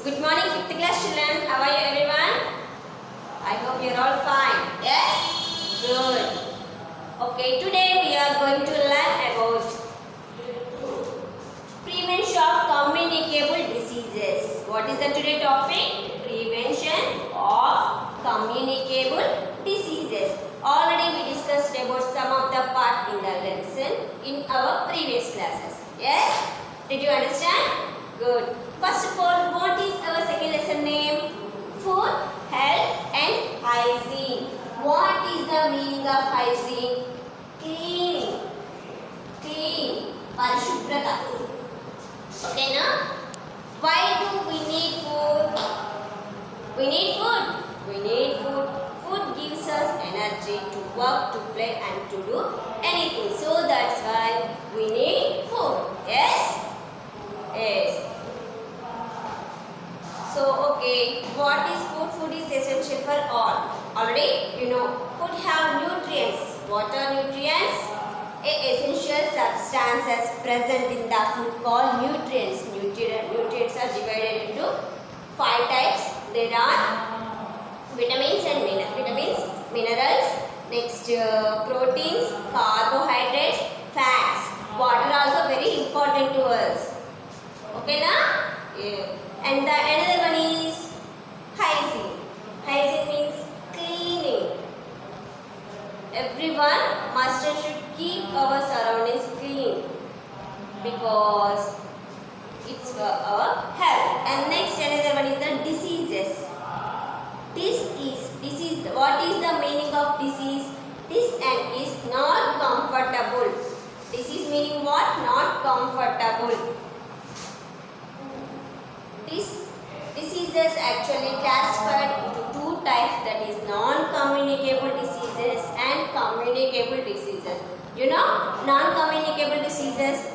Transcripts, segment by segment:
Good morning, 5th class children. How are you, everyone? I hope you're all fine. Yes? Good. Okay, today we are going to learn about prevention of communicable diseases. What is the today topic? Prevention of communicable diseases. Already we discussed about some of the part in the lesson in our previous classes. Yes? Did you understand? Good. First of all, what is our second lesson name? Food, health and hygiene. What is the meaning of hygiene? Cleaning. Clean. Parishubhrata. Okay, now? Why do we need food? We need food. We need food. Food gives us energy to work, to play and to do anything. So that's why we need food. Yes? Yes. So, okay, what is food? Food is essential for all. Already, you know, food have nutrients. What are nutrients? Essential substances present in the food called nutrients. Nutrients are divided into 5 types. There are vitamins and minerals. Next, proteins, carbohydrates, fats. Water also very important to us. Okay, now? Yeah. And the another one is hygiene. Hygiene means cleaning. Everyone must and should keep our surroundings clean because it's for our health. And next another one is the diseases. Disease. What is the meaning of disease? This and is not comfortable. Disease meaning what? Not comfortable. Diseases actually classified into 2 types, that is non-communicable diseases and communicable diseases. You know non-communicable diseases.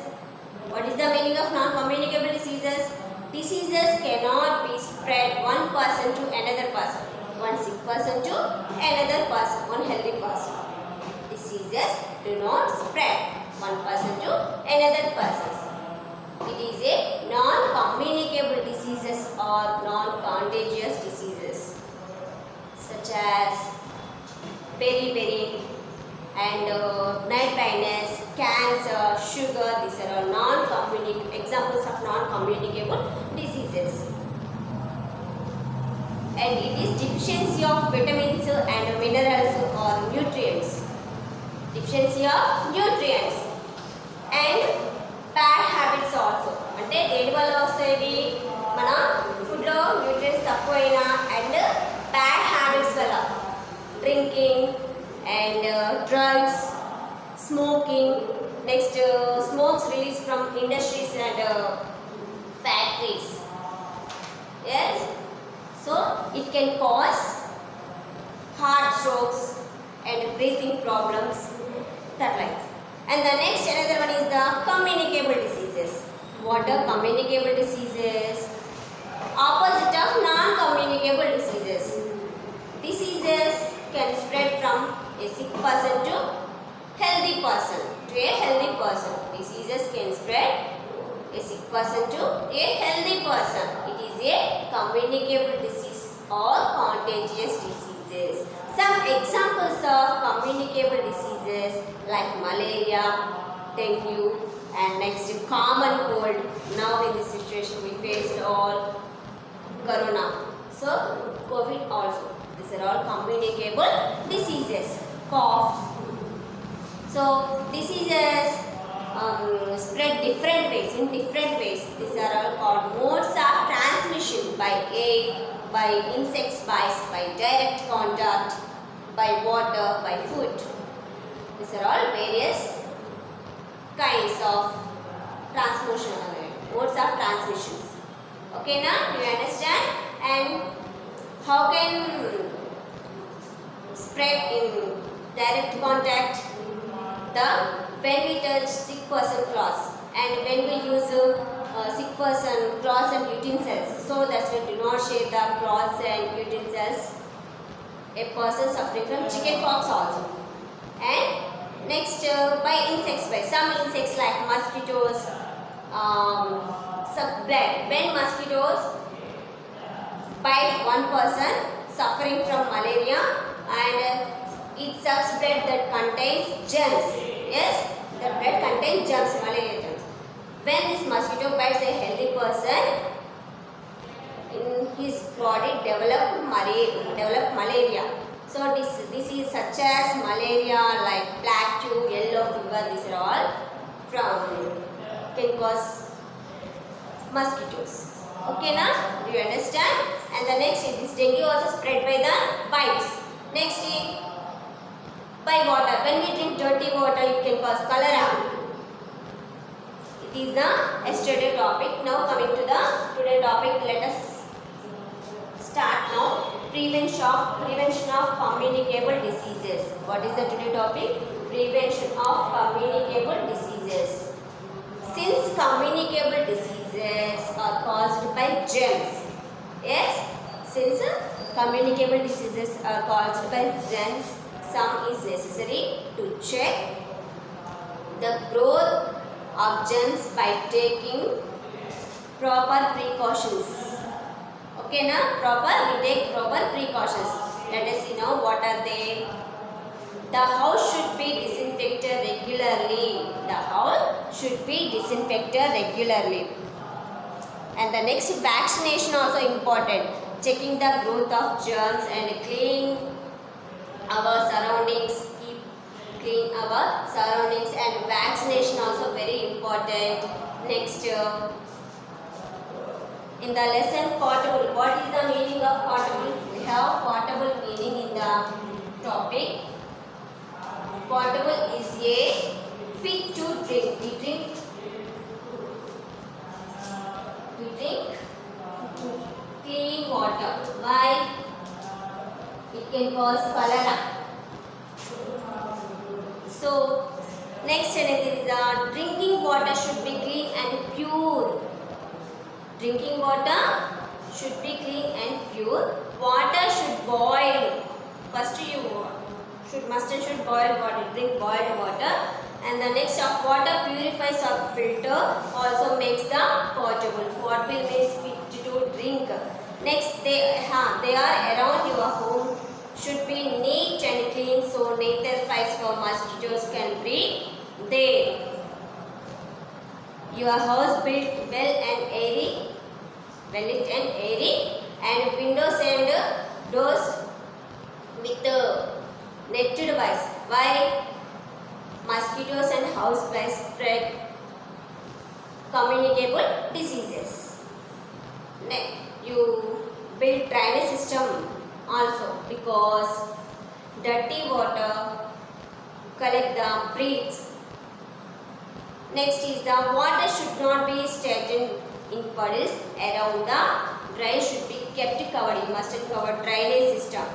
What is the meaning of non-communicable diseases? Diseases cannot be spread one person to another person, one sick person to another person, one healthy person. Diseases do not spread one person to another person. It is a non-communicable diseases or non-contagious diseases such as beriberi and night blindness, cancer, sugar. These are all non-communicable examples of non-communicable diseases. And it is deficiency of vitamins and minerals or nutrients. Deficiency of nutrients and bad habits also. అంటే దేని వల్ల వస్తాయి? మన ఫుడ్లో nutrients తక్కువైనా and bad habits వల్ల, drinking and drugs, smoking, next smokes release from industries and factories. Yes, so it can cause heart strokes and breathing problems, that like. And the next another one is the communicable diseases. What are communicable diseases? Opposite of non-communicable diseases. Diseases can spread from a sick person to healthy person. To a healthy person. Diseases can spread a sick person to a healthy person. It is a communicable disease or contagious diseases. Some examples of communicable diseases like malaria, dengue and next common cold. Now in this situation we faced all corona. So COVID also. These are all communicable diseases. Cough. So diseases spread different ways, in different ways. These are all called modes of transmission: by air, by insect bites, by direct contact, by water, by food. These are all various kinds of transmission, modes of transmissions. Okay, now do you understand? And how can spread in direct contact? When we touch sick person cloths and when we use sick person cloths and utensils, so that's when do not share the cloths and utensils. A person suffering from chickenpox also. And next by insects, by some insects like mosquitoes suck blood. When mosquitoes bite one person suffering from malaria, and it sucks blood that contains germs. Yes, the blood contains germs, malaria germs. When this mosquito bites a healthy person, in his body develop malaria. So this is such as malaria like black tooth, yellow fever. These are all from can cause mosquitoes. Okay, now do you understand? And the next is this dengue also spread by the bites. Next is by water. When we drink dirty water, it can cause cholera. It is the yesterday topic. Now coming to the today topic, let us start now. Prevention of communicable diseases. What is the today topic? Prevention of communicable diseases. Since communicable diseases are caused by germs. Yes, since communicable diseases are caused by germs, some is necessary to check the growth of germs by taking proper precautions. Okay, now we take proper precautions. Let us see now what are they. The house should be disinfected regularly. The house should be disinfected regularly. And the next, vaccination also important. Checking the growth of germs and clean our surroundings. Keep clean our surroundings, and vaccination also very important. Next, in the lesson portable. What is the meaning of portable? We have portable meaning in the topic. Portable is a fit to drink. We drink clean water. Why? It can cause cholera. So next sentence is drinking water should be clean and pure. Drinking water should be clean and pure. Water should boil. First you should boil water. Drink boiled water. And the next of water purifies or filter also makes the potable. What will means fit to drink. Next they are around your home should be neat and clean so neither flies for mosquitoes can breed there. Your house built well lit and airy, and windows and doors with netted wires. Why? Mosquitoes and houseflies spread communicable diseases. Next, you build drainage system also because dirty water collect the breeds. Next is the water should not be stagnant in puddles around the drain should be kept covered. You must have covered drainage system.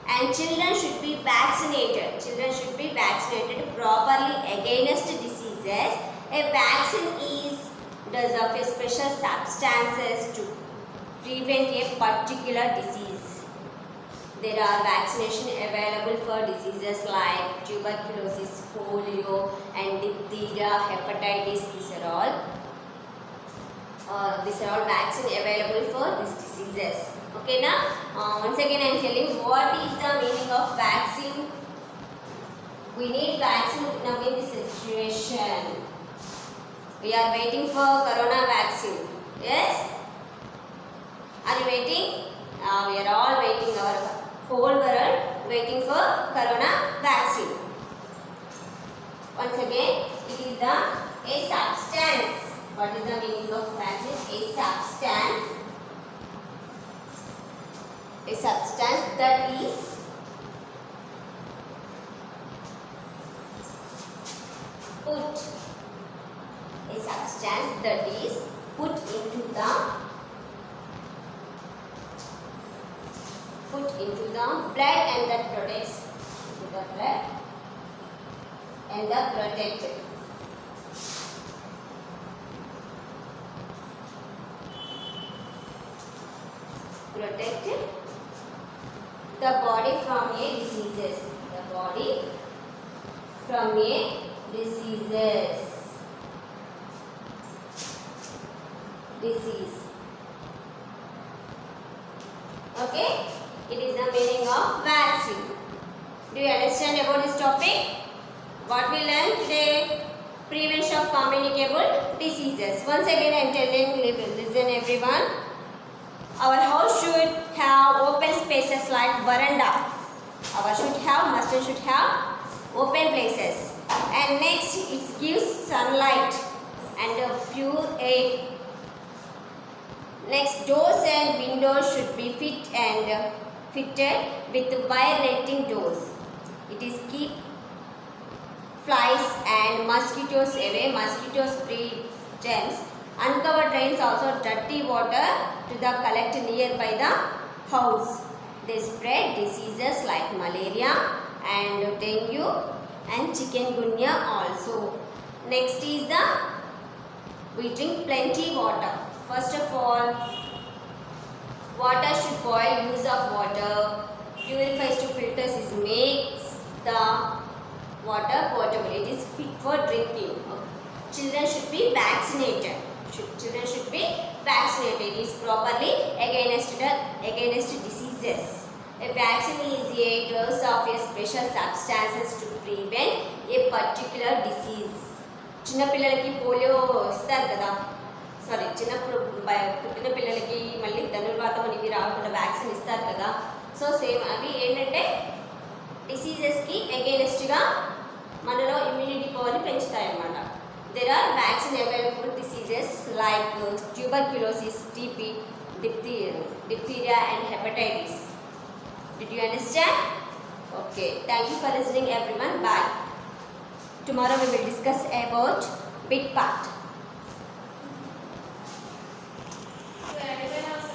And children should be vaccinated. Children should be vaccinated properly against diseases. A vaccine does of a special substances to prevent a particular disease. There are vaccination available for diseases like tuberculosis, polio, and diphtheria, hepatitis. These are all vaccine available for these diseases. Okay, now once again I am telling what is the meaning of vaccine. We need vaccine now in this situation. We are waiting for corona vaccine. Yes? Are you waiting? We are all waiting. Our whole world waiting for corona vaccine. Once again, it is a substance. What is the meaning of vaccine? A substance. A substance that is put. A substance that is put into the blood and that protects the blood and the protected. Protected the body from a diseases. The body from a diseases. Disease. Okay, it is the meaning of vaccine. Do you understand about this topic? What we learned today? Prevention of communicable diseases. Once again I am telling, listen everyone. Our house should have open spaces like veranda. Our should have, must should have open places. And next, it gives sunlight and pure air. Next, doors and windows should be fitted with wire netting doors. It is keep flies and mosquitoes away. Mosquitoes breed germs. Uncovered drains also dirty water to the collect nearby the house. They spread diseases like malaria and dengue and chikungunya also. Next is the we drink plenty water. First of all, water should boil. Use of water purifies to filters is makes the water potable. It is fit for drinking. Children should be vaccinated. Children should be vaccinated. It is properly against diseases. A vaccine is a dose of a special substances to prevent a particular disease. చిన్న పిల్లలకి polio ఇస్తారు కదా, sorry చిన్నప్పుడు పుట్టిన పిల్లలకి మళ్ళీ ధనుర్వాతం అనేవి రాకుండా వ్యాక్సిన్ ఇస్తారు కదా. సో సేమ్ అవి ఏంటంటే డిసీజెస్కి అగెయినెస్ట్గా మనలో ఇమ్యూనిటీ పవర్ని పెంచుతాయి అన్నమాట. There are vaccine available diseases like tuberculosis, TB, diphtheria and hepatitis. Did you understand? Okay. Thank you for listening everyone. Bye. Tomorrow we will discuss about big part.